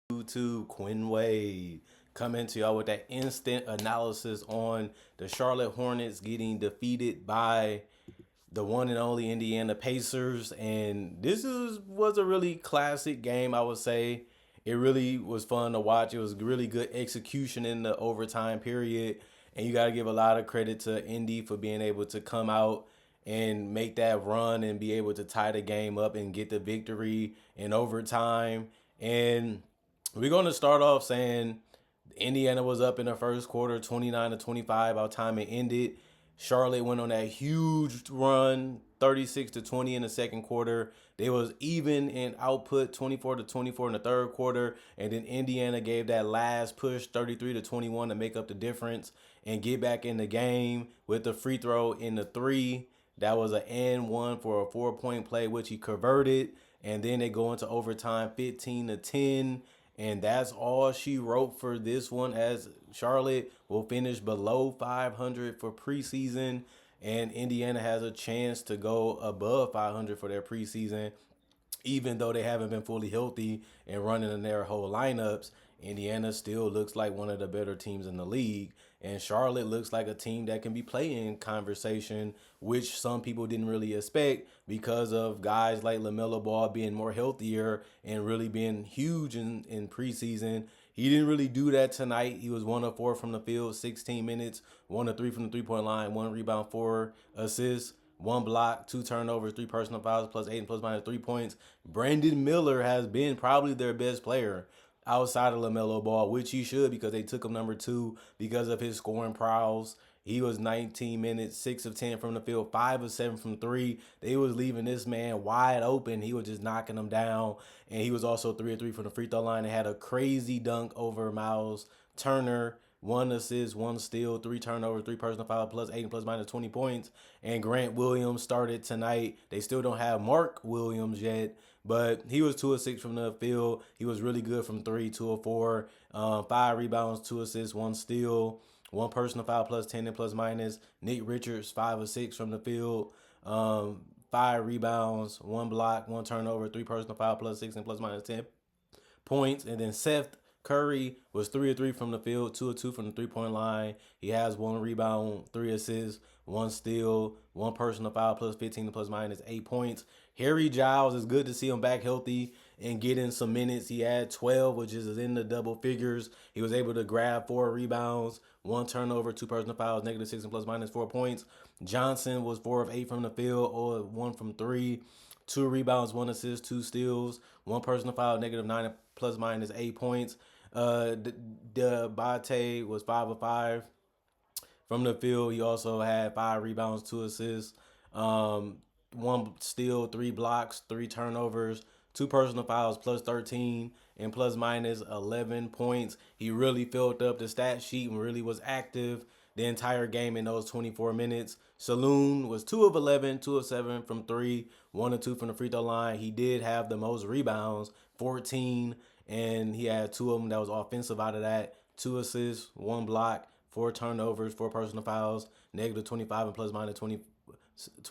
to Quinn Wade coming to y'all with that instant analysis on the Charlotte Hornets getting defeated by the one and only Indiana Pacers. And was a really classic game, I would say. It really was fun to watch. It was really good execution in the overtime period. And you got to give a lot of credit to Indy for being able to come out and make that run and be able to tie the game up and get the victory in overtime. And we're going to start off saying Indiana was up in the first quarter, 29-25. By the time it ended, Charlotte went on that huge run, 36-20 in the second quarter. They was even in output, 24-24 in the third quarter, and then Indiana gave that last push, 33-21, to make up the difference and get back in the game with the free throw in the three. That was an and one for a 4-point play, which he converted, and then they go into overtime, 15-10. And that's all she wrote for this one, as Charlotte will finish below 500 for preseason, and Indiana has a chance to go above 500 for their preseason, even though they haven't been fully healthy and running in their whole lineups. Indiana still looks like one of the better teams in the league. And Charlotte looks like a team that can be playing conversation, which some people didn't really expect because of guys like LaMelo Ball being more healthier and really being huge in preseason. He didn't really do that tonight. He was 1 of 4 from the field, 16 minutes, 1 of 3 from the three-point line, 1 rebound, 4 assists, 1 block, 2 turnovers, 3 personal fouls, plus 8 and plus minus 3 points. Brandon Miller has been probably their best player outside of LaMelo Ball, which he should, because they took him number 2 because of his scoring prowess. He was 19 minutes, 6 of 10 from the field, 5 of 7 from 3. They was leaving this man wide open. He was just knocking them down. And he was also 3 of 3 from the free throw line and had a crazy dunk over Miles Turner. 1 assist, 1 steal, 3 turnovers, 3 personal fouls, plus 8 and plus minus 20 points. And Grant Williams started tonight. They still don't have Mark Williams yet, but he was 2 of 6 from the field. He was really good from 3, 2 of 4, 5 rebounds, 2 assists, 1 steal, 1 personal foul, plus 10 and plus minus. Nick Richards, 5 of 6 from the field, 5 rebounds, 1 block, 1 turnover, 3 personal foul, plus 6 and plus minus 10 points. And then Seth Curry was 3 of 3 from the field, 2 of 2 from the three-point line. He has 1 rebound, 3 assists, 1 steal, 1 personal foul, plus 15 plus minus 8 points. Harry Giles, is good to see him back healthy and getting some minutes. He had 12, which is in the double figures. He was able to grab 4 rebounds, 1 turnover, 2 personal fouls, negative 6 and plus minus 4 points. Johnson was 4 of 8 from the field, or 1 from 3. 2 rebounds, 1 assist, 2 steals, 1 personal foul, negative 9 plus minus 8 points. Diabate was 5 of 5 from the field. He also had 5 rebounds, 2 assists, 1 steal, 3 blocks, 3 turnovers, 2 personal fouls, plus 13 and plus minus 11 points. He really filled up the stat sheet and really was active the entire game in those 24 minutes. Saloon was 2 of 11, 2 of 7 from 3, 1 of 2 from the free throw line. He did have the most rebounds, 14, and he had 2 of them that was offensive out of that. 2 assists, 1 block, 4 turnovers, 4 personal fouls, negative 25 and plus minus 20,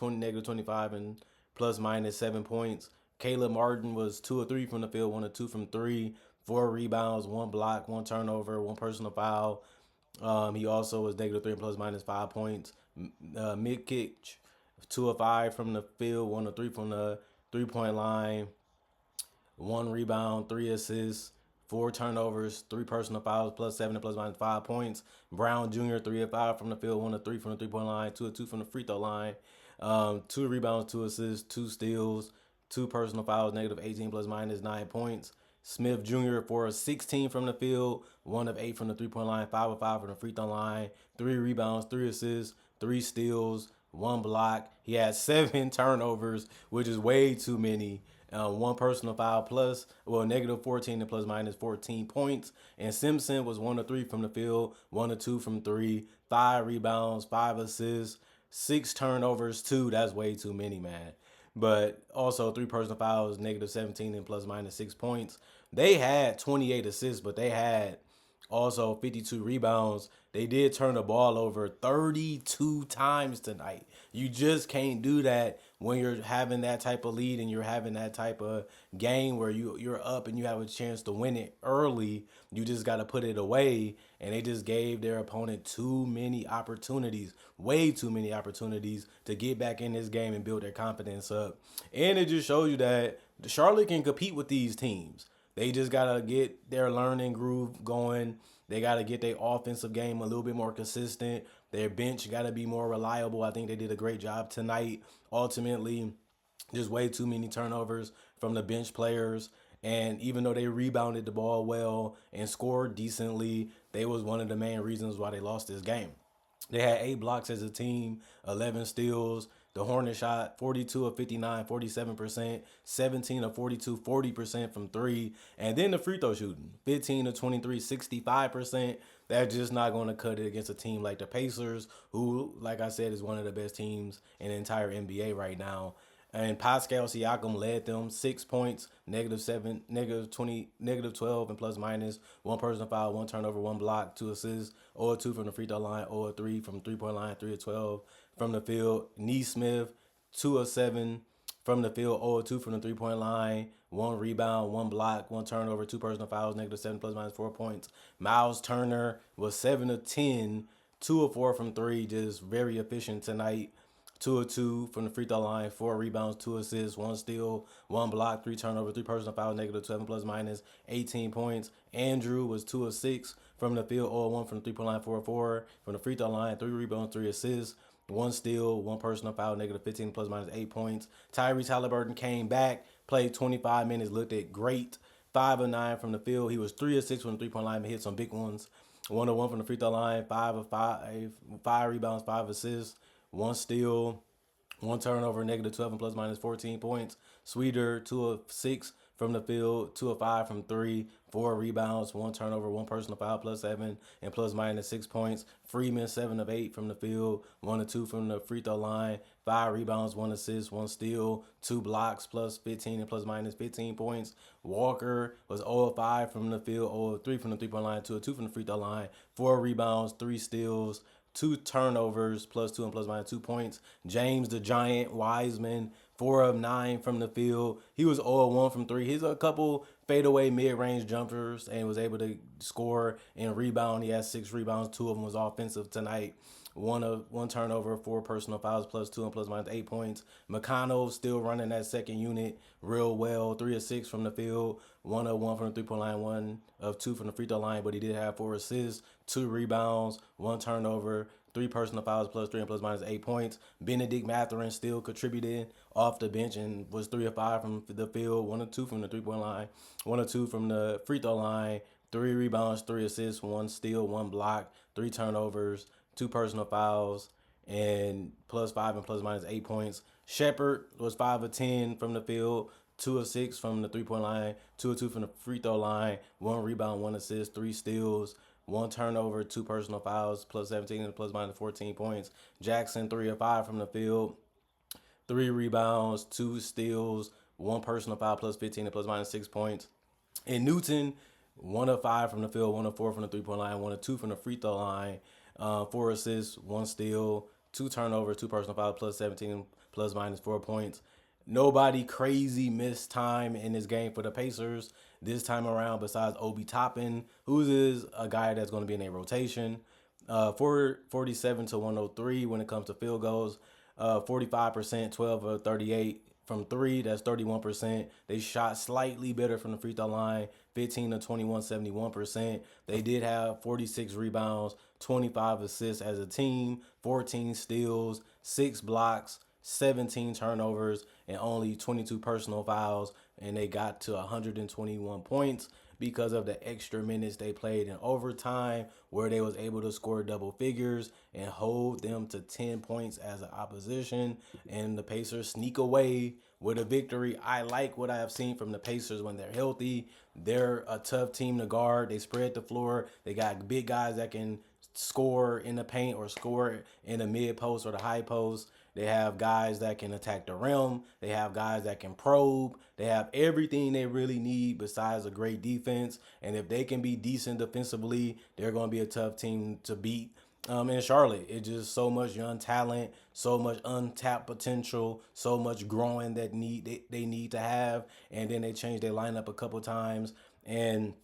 negative 25 and plus minus 7 points. Caleb Martin was 2 of 3 from the field, 1 of 2 from 3, 4 rebounds, 1 block, 1 turnover, 1 personal foul. He also was negative 3 plus minus 5 points. Mikic, 2 of 5 from the field, 1 of 3 from the three-point line, 1 rebound, 3 assists, 4 turnovers, 3 personal fouls, plus 7 and plus minus 5 points. Brown Jr., 3 of 5 from the field, 1 of 3 from the three-point line, 2 of 2 from the free throw line, 2 rebounds, 2 assists, 2 steals, 2 personal fouls, negative 18 plus minus 9 points. Smith Jr. 4 of 16 from the field, 1 of 8 from the three-point line, 5 of 5 from the free throw line, 3 rebounds, 3 assists, 3 steals, 1 block. He had 7 turnovers, which is way too many. 1 personal foul plus, negative 14 and plus minus 14 points. And Simpson was 1 of 3 from the field, 1 of 2 from 3, 5 rebounds, 5 assists, 6 turnovers, 2. That's way too many, man. But also 3 personal fouls, negative 17 and plus minus 6 points. They had 28 assists, but they had also 52 rebounds. They did turn the ball over 32 times tonight. You just can't do that when you're having that type of lead and you're having that type of game where you're up and you have a chance to win it early, you just got to put it away. And they just gave their opponent too many opportunities, way too many opportunities to get back in this game and build their confidence up. And it just shows you that Charlotte can compete with these teams. They just gotta get their learning groove going. They gotta get their offensive game a little bit more consistent. Their bench gotta be more reliable. I think they did a great job tonight. Ultimately, just way too many turnovers from the bench players. And even though they rebounded the ball well and scored decently, they was one of the main reasons why they lost this game. They had 8 blocks as a team, 11 steals. The Hornets shot 42 of 59, 47%, 17 of 42, 40% from three. And then the free throw shooting, 15 of 23, 65%. That's just not going to cut it against a team like the Pacers, who, like I said, is one of the best teams in the entire NBA right now. And Pascal Siakam led them 6 points, -7, -20, -12, and plus minus. One personal foul, one turnover, one block, 2 assists, 0-2 from the free throw line, 0-3 from 3-point line, 3-12 from the field. Neesmith, 2 of 7 from the field, 0-2 from the 3-point line, one rebound, one block, one turnover, two personal fouls, -7 plus minus 4 points. Miles Turner was 7 of 10, 2 of 4 from three, just very efficient tonight. 2 of 2 from the free throw line, 4 rebounds, 2 assists, one steal, one block, three turnovers, three personal fouls, -7 plus minus 18 points. Andrew was 2 of 6 from the field, 0-1 from the 3-point line, 4-4 from the free throw line, 3 rebounds, 3 assists, one steal, one personal foul, -15 plus minus 8 points. Tyrese Halliburton came back, played 25 minutes, looked at great. 5 of 9 from the field. He was 3 of 6 from the 3-point line, but hit some big ones. 1 of 1 from the free throw line, 5 of 5, 5 rebounds, 5 assists, one steal, one turnover, -12 and plus minus 14 points. Sweeter, 2 of 6 from the field, 2 of 5 from three, 4 rebounds, one turnover, one personal foul, +7 and plus minus 6 points. Freeman, 7 of 8 from the field, 1 of 2 from the free throw line, 5 rebounds, 1 assist, one steal, 2 blocks, +15 and plus minus 15 points. Walker was 0 of 5 from the field, 0 of 3 from the 3-point line, 2 of 2 from the free throw line, 4 rebounds, 3 steals, 2 turnovers, +2 and plus minus 2 points. James the Giant Wiseman, 4 of 9 from the field. He was 0 of 1 from three. He's a couple fadeaway mid-range jumpers and was able to score and rebound. He had 6 rebounds. 2 of them was offensive tonight. One turnover, 4 personal fouls, +2 and plus minus 8 points. McConnell still running that second unit real well. 3 of 6 from the field, 1 of 1 from the 3-point line, 1 of 2 from the free throw line, but he did have 4 assists, 2 rebounds, one turnover, 3 personal fouls, +3 and plus minus 8 points. Benedict Mathurin still contributed off the bench and was 3 of 5 from the field, 1 of 2 from the 3-point line, 1 of 2 from the free throw line, 3 rebounds, 3 assists, one steal, one block, 3 turnovers, 2 personal fouls, and +5 and plus minus 8 points. Shepard was 5 of 10 from the field, 2 of 6 from the 3-point line, 2 of 2 from the free throw line, 1 rebound, 1 assist, 3 steals, one turnover, 2 personal fouls, +17 and plus minus 14 points. Jackson, 3 of 5 from the field, 3 rebounds, 2 steals, one personal foul, +15 and plus minus 6 points. And Newton, 1 of 5 from the field, 1 of 4 from the 3-point line, 1 of 2 from the free throw line, 4 assists, one steal, 2 turnovers, 2 personal fouls, +17 plus minus 4 points. Nobody crazy missed time in this game for the Pacers this time around besides Obi Toppin, who is a guy that's going to be in a rotation. 47 to 103 when it comes to field goals. 45%, 12 of 38 from three. That's 31%. They shot slightly better from the free throw line. 15 to 21, 71%. They did have 46 rebounds, 25 assists as a team, 14 steals, 6 blocks, 17 turnovers, and only 22 personal fouls. And they got to 121 points because of the extra minutes they played in overtime, where they was able to score double figures and hold them to 10 points as an opposition. And the Pacers sneak away with a victory. I like what I have seen from the Pacers when they're healthy. They're a tough team to guard. They spread the floor. They got big guys that can score in the paint or score in the mid post or the high post. They have guys that can attack the rim. They have guys that can probe. They have everything they really need besides a great defense. And if they can be decent defensively, they're going to be a tough team to beat. in Charlotte. It's just so much young talent, so much untapped potential, so much growing that they need to have, and then they changed their lineup a couple times, and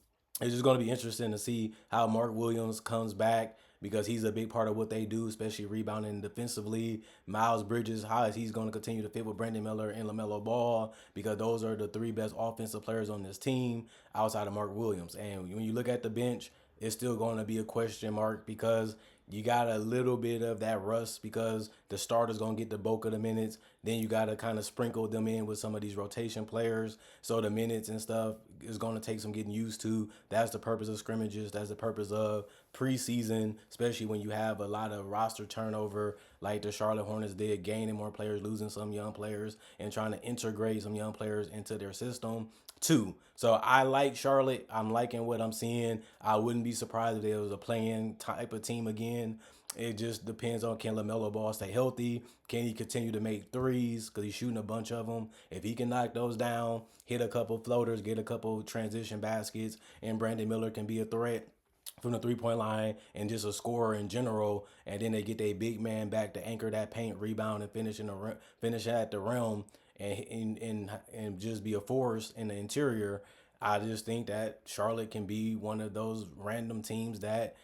it's just going to be interesting to see how Mark Williams comes back because he's a big part of what they do, especially rebounding defensively. Miles Bridges, how is he's going to continue to fit with Brandon Miller and LaMelo Ball because those are the three best offensive players on this team outside of Mark Williams. And when you look at the bench, it's still going to be a question mark because you got a little bit of that rust because the starter's going to get the bulk of the minutes. Then you got to kind of sprinkle them in with some of these rotation players. So the minutes and stuff is going to take some getting used to. That's the purpose of scrimmages. That's the purpose of preseason, especially when you have a lot of roster turnover like the Charlotte Hornets did, gaining more players, losing some young players, and trying to integrate some young players into their system too. So I like Charlotte. I'm liking what I'm seeing. I wouldn't be surprised if there was a playing type of team again. It just depends on can LaMelo Ball stay healthy? Can he continue to make threes? Because he's shooting a bunch of them. If he can knock those down, hit a couple floaters, get a couple transition baskets, and Brandon Miller can be a threat from the 3-point line and just a scorer in general, and then they get their big man back to anchor that paint, rebound, and finish at the rim, and just be a force in the interior. I just think that Charlotte can be one of those random teams that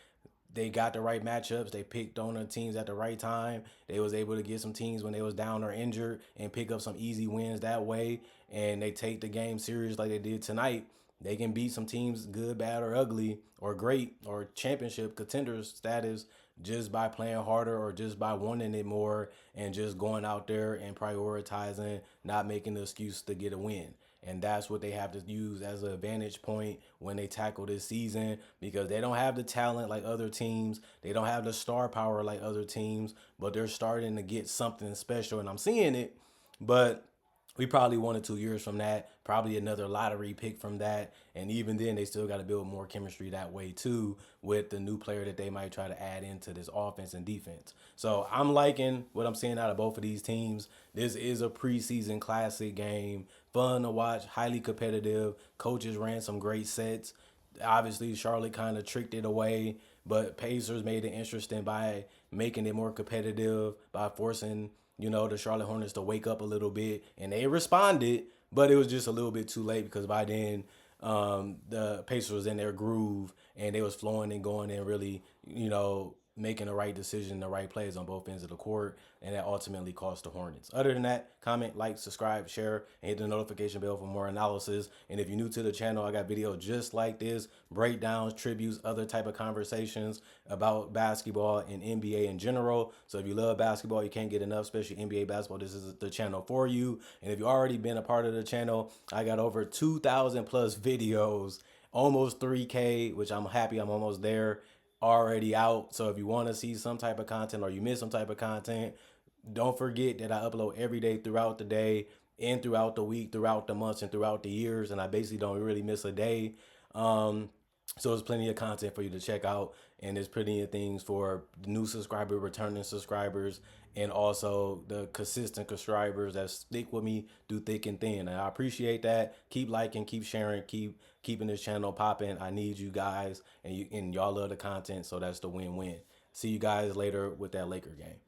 they got the right matchups. They picked on the teams at the right time. They was able to get some teams when they was down or injured and pick up some easy wins that way. And they take the game serious like they did tonight. They can beat some teams good, bad, or ugly, or great, or championship contenders status just by playing harder or just by wanting it more and just going out there and prioritizing, not making the excuse to get a win. And that's what they have to use as an advantage point when they tackle this season because they don't have the talent like other teams. They don't have the star power like other teams, but they're starting to get something special. And I'm seeing it, but we probably 1 or 2 years from that, probably another lottery pick from that. And even then, they still got to build more chemistry that way, too, with the new player that they might try to add into this offense and defense. So I'm liking what I'm seeing out of both of these teams. This is a preseason classic game, fun to watch, highly competitive. Coaches ran some great sets. Obviously, Charlotte kind of tricked it away, but Pacers made it interesting by making it more competitive, by forcing the Charlotte Hornets to wake up a little bit, and they responded, but it was just a little bit too late because by then the Pacers was in their groove and they was flowing and going and really, making the right decision, the right plays on both ends of the court, and that ultimately cost the Hornets. Other than that, comment, like, subscribe, share, and hit the notification bell for more analysis. And if you're new to the channel, I got videos just like this, breakdowns, tributes, other type of conversations about basketball and NBA in general. So if you love basketball, you can't get enough, especially NBA basketball, this is the channel for you. And if you've already been a part of the channel, I got over 2,000 plus videos, almost 3K, which I'm happy I'm almost there, already out. So if you want to see some type of content or you miss some type of content, don't forget that I upload every day throughout the day and throughout the week, throughout the months, and throughout the years. And I basically don't really miss a day. So there's plenty of content for you to check out, and there's plenty of things for new subscribers, returning subscribers, and also the consistent subscribers that stick with me through thick and thin. And I appreciate that. Keep liking, keep sharing, keeping this channel popping. I need you guys, and y'all love the content, so that's the win-win. See you guys later with that Laker game.